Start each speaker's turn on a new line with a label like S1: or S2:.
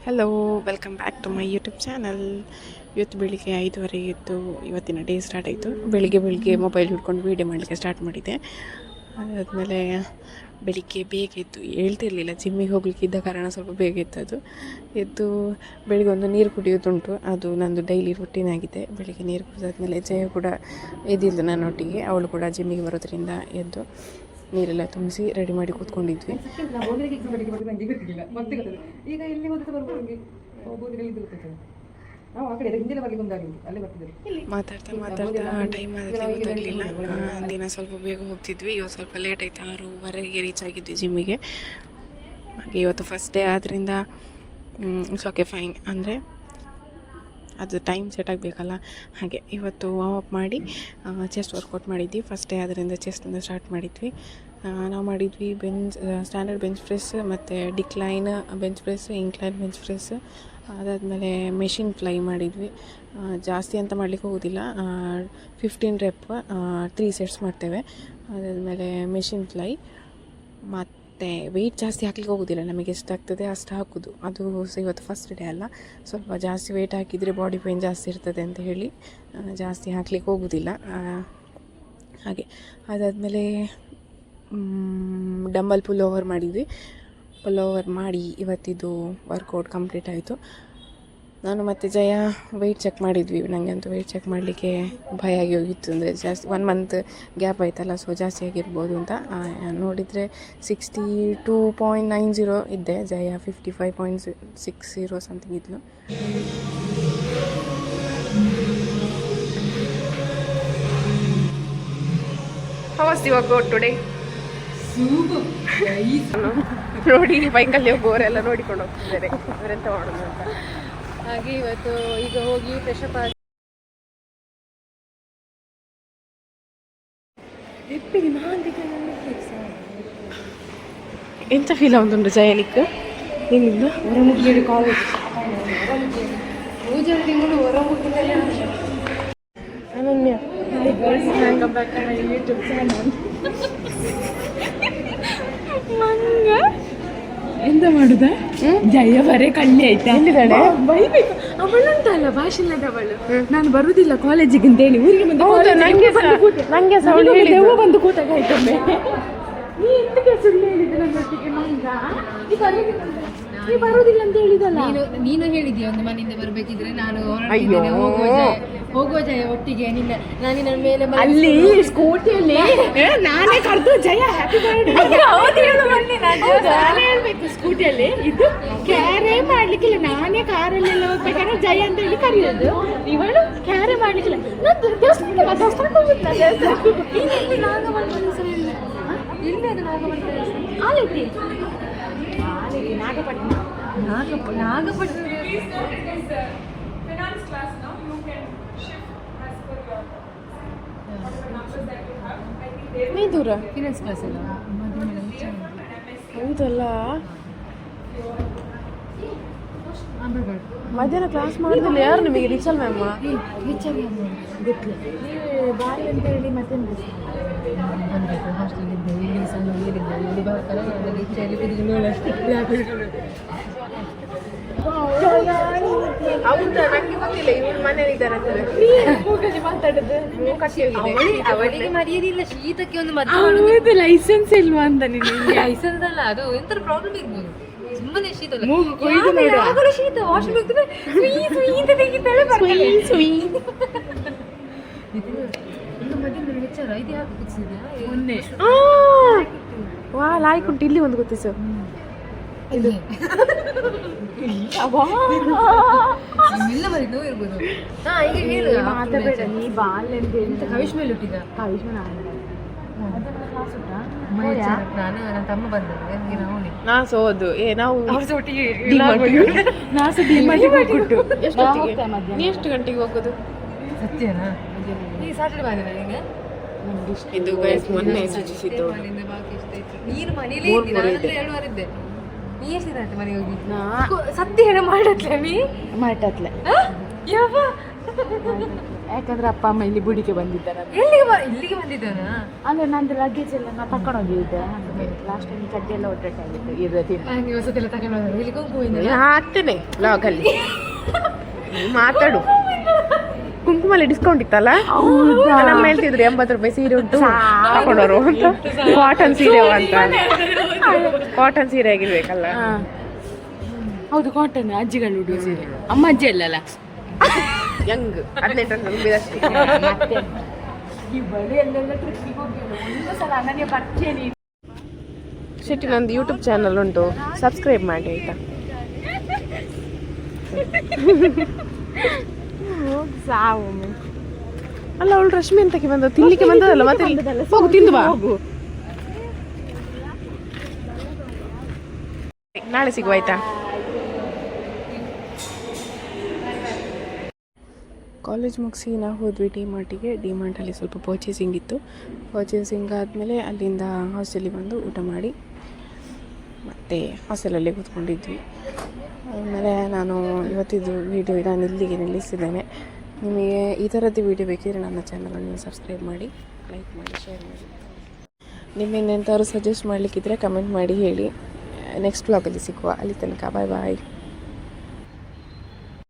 S1: Hello, welcome back to my YouTube channel. ಇವತ್ತು ಬೆಳಿಗ್ಗೆ 5:30 ಎದ್ದು ಇವತ್ತಿನ ಡೇ ಸ್ಟಾರ್ಟ್ ಆಯಿತು. ಬೆಳಿಗ್ಗೆ ಮೊಬೈಲ್ ಹಿಡ್ಕೊಂಡು ವೀಡಿಯೋ ಮಾಡಲಿಕ್ಕೆ ಸ್ಟಾರ್ಟ್ ಮಾಡಿದ್ದೆ. ಅದಾದಮೇಲೆ ಬೆಳಿಗ್ಗೆ ಬೇಗ ಎದ್ದು ಹೇಳ್ತಿರ್ಲಿಲ್ಲ, ಜಿಮ್ಮಿಗೆ ಹೋಗ್ಲಿಕ್ಕೆ ಇದ್ದ ಕಾರಣ ಸ್ವಲ್ಪ ಬೇಗ ಎದ್ದು ಬೆಳಿಗ್ಗೆ ಒಂದು ನೀರು ಕುಡಿಯೋದುಂಟು. ಅದು ನಂದು ಡೈಲಿ ರುಟೀನ್ ಆಗಿದೆ. ಬೆಳಿಗ್ಗೆ ನೀರು ಕುಡಿದಾದ್ಮೇಲೆ ಜಯ ಕೂಡ ಎದ್ದಿದ್ದು ನನ್ನೊಟ್ಟಿಗೆ. ಅವಳು ಕೂಡ ಜಿಮ್ಮಿಗೆ ಬರೋದ್ರಿಂದ ಎದ್ದು ನೀರೆಲ್ಲ ತುಂಬಿಸಿ ರೆಡಿ ಮಾಡಿ ಕೂತ್ಕೊಂಡಿದ್ವಿ.
S2: ಈಗ ಎಲ್ಲಿ
S1: ಮಾತಾಡ್ತಾ ಟೈಮ್ ಆದರೆ ಗೊತ್ತಾಗಲಿಲ್ಲ. ದಿನ ಸ್ವಲ್ಪ ಬೇಗ ಹೋಗ್ತಿದ್ವಿ. ಇವತ್ತು ಸ್ವಲ್ಪ ಲೇಟ್ ಆಯಿತು, 6:30ಗೆ ರೀಚ್ ಆಗಿದ್ವಿ ಜಿಮ್ಮಿಗೆ. ಹಾಗೆ ಇವತ್ತು ಫಸ್ಟ್ ಡೇ ಆದ್ದರಿಂದ ಇಟ್ಸ್ ಓಕೆ ಫೈನ್. ಅಂದರೆ ಅದು ಟೈಮ್ ಸೆಟ್ ಆಗಬೇಕಲ್ಲ, ಹಾಗೆ ಇವತ್ತು ವಾರ್ಮ್ ಅಪ್ ಮಾಡಿ ಚೆಸ್ಟ್ ವರ್ಕೌಟ್ ಮಾಡಿದ್ವಿ. ಫಸ್ಟ್ ಡೇ ಆದ್ದರಿಂದ ಚೆಸ್ಟಿಂದ ಸ್ಟಾರ್ಟ್ ಮಾಡಿದ್ವಿ. ನಾವು ಮಾಡಿದ್ವಿ ಸ್ಟ್ಯಾಂಡರ್ಡ್ ಬೆಂಚ್ ಪ್ರೆಸ್ ಮತ್ತು decline bench press, incline bench press. ಅದಾದಮೇಲೆ ಮೆಷಿನ್ ಫ್ಲೈ ಮಾಡಿದ್ವಿ. ಜಾಸ್ತಿ ಅಂತ ಮಾಡಲಿಕ್ಕೆ ಹೋಗೋದಿಲ್ಲ, 15 ರೆಪ್ 3 ಸೆಟ್ಸ್ ಮಾಡ್ತೇವೆ. ಅದಾದಮೇಲೆ ಮೆಷಿನ್ ಫ್ಲೈ ಮತ್ತು ವೆಯ್ಟ್ ಜಾಸ್ತಿ ಹಾಕ್ಲಿಕ್ಕೆ ಹೋಗೋದಿಲ್ಲ, ನಮಗೆ ಎಷ್ಟಾಗ್ತದೆ ಅಷ್ಟು ಹಾಕೋದು. ಅದು ಇವತ್ತು ಫಸ್ಟ್ ಡೇ ಅಲ್ಲ, ಸ್ವಲ್ಪ ಜಾಸ್ತಿ ವೆಯ್ಟ್ ಹಾಕಿದರೆ ಬಾಡಿ ಪೇನ್ ಜಾಸ್ತಿ ಇರ್ತದೆ ಅಂತ ಹೇಳಿ ಜಾಸ್ತಿ ಹಾಕ್ಲಿಕ್ಕೆ ಹೋಗೋದಿಲ್ಲ ಹಾಗೆ. ಅದಾದಮೇಲೆ ಡಂಬಲ್ ಪುಲ್ ಓವರ್ ಮಾಡಿದ್ವಿ. ಪುಲ್ ಓವರ್ ಮಾಡಿ ಇವತ್ತಿದು ವರ್ಕೌಟ್ ಕಂಪ್ಲೀಟ್ ಆಯಿತು. ನಾನು ಮತ್ತು ಜಯ ವೆಯ್ಟ್ ಚೆಕ್ ಮಾಡಿದ್ವಿ. ನನಗಂತೂ ವೆಯ್ಟ್ ಚೆಕ್ ಮಾಡಲಿಕ್ಕೆ ಭಯ ಆಗಿ ಹೋಗಿತ್ತು. ಅಂದರೆ ಜಾಸ್ತಿ 1 ಮಂತ್ ಗ್ಯಾಪ್ ಆಯ್ತಲ್ಲ, ಸೊ ಜಾಸ್ತಿ ಆಗಿರ್ಬೋದು ಅಂತ. ನೋಡಿದರೆ 62.90 ಇದ್ದೆ. ಜಯ 55.60 ಸಮಥಿಂಗ್ ಇದ್ಲು. How was the workout today? ನೋಡಿ, ಬೈಕಲ್ಲಿ ಹೋಗೋರೆಲ್ಲ ನೋಡಿಕೊಂಡು ಹೋಗ್ತಿದ್ದಾರೆ ಅವರೆಂತ ಮಾಡೋದು ಅಂತ. ಹಾಗೆ ಇವತ್ತು ಈಗ ಹೋಗಿ ಫ್ರೆಶಪ್ ಆಗಿ ಎಂತ ಫೀಲ್ ಆಗುಂಟು ಜಯಲಿಕ್ಕೆ ನಿನ್ನಿಂದ
S2: ಹೊರಮುಗ್ಗೇರಿ ಕಾಲೇಜ್ ಪೂಜೆ ತಿಂಗಳು ಹೊರಮುಗ್ಗದಲ್ಲಿ
S1: Ananya.
S2: Welcome back to my YouTube channel. ಎಂತ ಮಾಡುದ ಜಯ ಬರೇ ಕಳ್ಳಿ ಆಯ್ತಾ? ಬೈಬೇಕು ಅವಳುಂಟಲ್ಲ ಭಾಷಣದವಳು. ನಾನು ಬರುದಿಲ್ಲ ಕಾಲೇಜಿಗೆ ಅಂತ ಹೇಳಿ ಊರಿಗೆ
S1: ನಂಗೆ
S2: ದೆವ್ವ ಬಂದು ಕೂತಾಗ ಆಯ್ತೊಮ್ಮೆ. ನೀ ಎಂತಕ್ಕೆ ಸುಳ್ಳು ಹೇಳಿದ್ದು ನನ್ನೊಟ್ಟಿಗೆ? ನೀ ಬರುದಿಲ್ಲ ಅಂತ ಹೇಳಿದಲ್ಲ. ನೀನು ಹೇಳಿದ್ಯಾ ಒಂದು ಮನೆಯಿಂದ ಬರ್ಬೇಕಿದ್ರೆ ನಾನು ಹೋಗುವ ಜಯ ಒಟ್ಟಿಗೆ. ನಾನು ನನ್ನ ಮೇಲೆ
S1: ಅಲ್ಲಿ ಸ್ಕೂಟಿಯಲ್ಲಿ
S2: ನಾನೇ ಕರೆದು ಜಯ ಹ್ಯಾಪಿ ಬರ್ತ್ಡೇ ಹೇಳ್ಬೇಕು. ಸ್ಕೂಟಿಯಲ್ಲಿ ಇದು ಕ್ಯಾರೇ ಮಾಡ್ಲಿಕ್ಕಿಲ್ಲ, ನಾನೇ ಕಾರಲ್ಲೆಲ್ಲ ಹೋಗ್ಬೇಕಾದ್ರೆ ಜಯ ಅಂತ ಹೇಳಿ ಕರೆಯೋದು. ಇವಳು ಕ್ಯಾರೇ ಮಾಡ್ಲಿಕ್ಕಿಲ್ಲ. ನಾಗಪಟ್ಟಣ
S1: ದೂರ
S2: ಫಿನಾನ್ಸ್ ಕ್ಲಾಸ್ ಅಲ್ಲ
S1: ಹೌದಲ್ಲ. ಮಧ್ಯಾಹ್ನ ಕ್ಲಾಸ್ ಮಾಡಿದ್ರೆ ಯಾರು ನಿಮಗೆ? ರಿಚಲ್ ಮ್ಯಾಮ್
S2: ಗೊತ್ತಿಲ್ಲ. ಬಾಯಿ ಅಂತ ಹೇಳಿ ಮತ್ತೆ ಹಾಸ್ಟೆಲಿದ್ದೆ, ಇಲ್ಲಿ ಸಣ್ಣ ನೀರಿದ್ದೆ, ಇಲ್ಲಿ ಬರ್ತಾರೆ ರಿಚಲ್ಲಿ
S1: ಹೌದಾ? ನಂಗೆ ಗೊತ್ತಿಲ್ಲ ಇವ್ರು ಮನೇಲಿ ಇದ್ದಾರೆ ಮಾತಾಡುದು.
S2: ಅವಳಿಗೆ ಮರ್ಯಾದಿಲ್ಲ, ಶೀತಕ್ಕೆ ಒಂದು ಮದುವೆ ಲೈಸೆನ್ಸ್ ಇಲ್ವಾ ಅಂತ. ನಿಮಗೆ ಲೈಸೆನ್ಸ್ ಅಲ್ಲ, ಅದು ಎಂತ ಪ್ರಾಬ್ಲಮ್ ಇರ್ಬೋದು. ಸುಮ್ಮನೆ ಶೀತ ಶೀತ ವಾಶ್ರೂಮ್ ಹೋಗ್ತದೆ ವಿಚಾರ. ಇದು ಯಾಕೆ ಗೊತ್ತಿದ್ಯಾ? ಮೊನ್ನೆ
S1: ವಾ ಲಾಯ್ಕ್ ಉಂಟು. ಇಲ್ಲಿ ಒಂದು ಗೊತ್ತಿಸು
S2: ಇಲ್ಲ ಮರಿ ನೋವು ಇರ್ಬೋದು. ಈಗ ಹೇಳು, ಮಾತಾಡಬೇಡ ನೀ. ಬಾಲ್ ಅಂತ ಎಂತ ಕವಿಶ್ ಮೇಲೆ ಹುಟ್ಟಿದ? ಕವಿಶ್ ಮೇಲೆ ನಾನು ನನ್ನ ತಮ್ಮ ಬಂದದ್ದು
S1: ನಾ ಸೋದು ನಾವು
S2: ಒಟ್ಟಿಗೆ
S1: ನೀ ಎಷ್ಟು ಗಂಟೆಗೆ ಹೋಗೋದು?
S2: ಸತ್ಯನಾ? ಈ ಸಾಟರ್ಡೆ ಬಂದಿಲ್ಲ ಈಗ.
S1: ಇದು ಮೊನ್ನೆ ಸೂಚಿಸಿದ್ದು.
S2: ನೀನು ಮನೇಲಿ ಇದ್ದಿ, ನಾನು 2 ವಾರ ಇದ್ದೆ. ನೀ ಎಷ್ಟಿದೆ ಮನೆಗೆ ಹೋಗಿ? ಸತ್ಯ ಹೇಳ ಮಾಡತ್ಲೆ ನೀ
S1: ಮಾಡತ್ಲೆ
S2: ಯಾವ ಯಾಕಂದ್ರೆ ಅಪ್ಪ ಅಮ್ಮ ಇಲ್ಲಿ ಬುಡಿಗೆ ಬಂದಿದ್ದಾರೆ.
S3: ಇಲ್ಲಿಗೆ ಬಂದಿದ್ದಾನ?
S2: ಅಂದ್ರೆ ನಂದು ಲಗೇಜ್ ಎಲ್ಲ ನಾ ತಕೊಂಡು ಹೋಗಿದ್ದೆ. ಲಾಸ್ಟ್ ಟೈಮ್ ಚಡ್ಡಿ ಎಲ್ಲ ಒಟ್ಟಾಗಿತ್ತು ಇರೋದಿಲ್ಲ.
S3: ನಂಗೆ ಹೊಸದೆಲ್ಲ ತಗೊಂಡು ಇಲ್ಲಿ ಕುಂಕುಮ
S1: ಹಾಕ್ತೇನೆ ಬ್ಲಾಗಲ್ಲಿ ಮಾತಾಡು. ಕುಂಕುಮಲ್ಲಿ ಡಿಸ್ಕೌಂಟ್ ಇತ್ತಲ್ಲ, ನಮ್ಮ ಹೇಳ್ತಿದ್ರು 80 ರೂಪಾಯಿ ಸೀರೆ ಉಂಟು ತಗೊಂಡವರು ಅಂತ. ಕಾಟನ್ ಸೀರೆ ಅಂತ, ಕಾಟನ್ ಸೀರೆ ಆಗಿರ್ಬೇಕಲ್ಲ.
S2: ಹೌದು, ಕಾಟನ್ ಅಜ್ಜಿಗಳು ಉಡುವ ಸೀರೆ. ಅಮ್ಮ ಅಜ್ಜಿ ಅಲ್ಲಲ್ಲ,
S1: ಯಂಗ್ 18 ತುಂಬಿದಷ್ಟು.
S2: ಮತ್ತೆ ಈ ಬಳಿ ಎಲ್ಲೆಲ್ಲ ಟ್ರಿಪ್ಪಿಗೆ ಹೋಗಿಲ್ಲ. ಒಂದು ಸಲ ನನಗೆ ಬರ್ತೇನೆ.
S1: ಶೆಟ್ಟಿ, ನಂದು ಯೂಟ್ಯೂಬ್ ಚಾನಲ್ ಉಂಟು, ಸಬ್ಸ್ಕ್ರೈಬ್ ಮಾಡಿ ಆಯ್ತಾ.
S2: ಸಾವು
S1: ಅಲ್ಲ, ಅವಳು ರಶ್ಮಿ ಅಂತಕ್ಕೆ ಬಂದ ತಿನ್ಲಿಕ್ಕೆ ಬಂದದಲ್ಲ, ಮತ್ತೆ ಹೋಗು ತಿಂದು ಬಾ. ನಾಳೆ ಸಿಗುವ ಆಯ್ತಾ. ಕಾಲೇಜ್ ಮುಗಿಸಿ ನಾವು ಹೋದ್ವಿ ಡಿಮಾರ್ಟಿಗೆ. ಡಿಮಾರ್ಟಲ್ಲಿ ಸ್ವಲ್ಪ ಪರ್ಚೇಸಿಂಗ್ ಇತ್ತು. ಪರ್ಚೇಸಿಂಗ್ ಆದಮೇಲೆ ಅಲ್ಲಿಂದ ಹಾಸ್ಟೆಲಿಗೆ ಬಂದು ಊಟ ಮಾಡಿ ಮತ್ತು ಹಾಸ್ಟೆಲಲ್ಲಿ ಕೂತ್ಕೊಂಡಿದ್ವಿ. ಆಮೇಲೆ ನಾನು ಇವತ್ತಿದ್ದು ವೀಡಿಯೋ ನಾನು ಇಲ್ಲಿಗೆ ನಿಲ್ಲಿಸಿದ್ದೇನೆ. ನಿಮಗೆ ಈ ಥರದ್ದು ವೀಡಿಯೋ ಬೇಕಿದ್ರೆ ನನ್ನ ಚಾನಲನ್ನು ಸಬ್ಸ್ಕ್ರೈಬ್ ಮಾಡಿ, ಲೈಕ್ ಮಾಡಿ, ಶೇರ್ ಮಾಡಿ. ನಿಮ್ಮಿಂದೆಂಥವ್ರು ಸಜೆಸ್ಟ್ ಮಾಡಲಿಕ್ಕಿದ್ರೆ ಕಮೆಂಟ್ ಮಾಡಿ ಹೇಳಿ. ನೆಕ್ಸ್ಟ್ ವ್ಲಾಗಲ್ಲಿ ಸಿಗುವ. ಅಲ್ಲಿ ತನಕ ಬಾಯ್ ಬಾಯ್.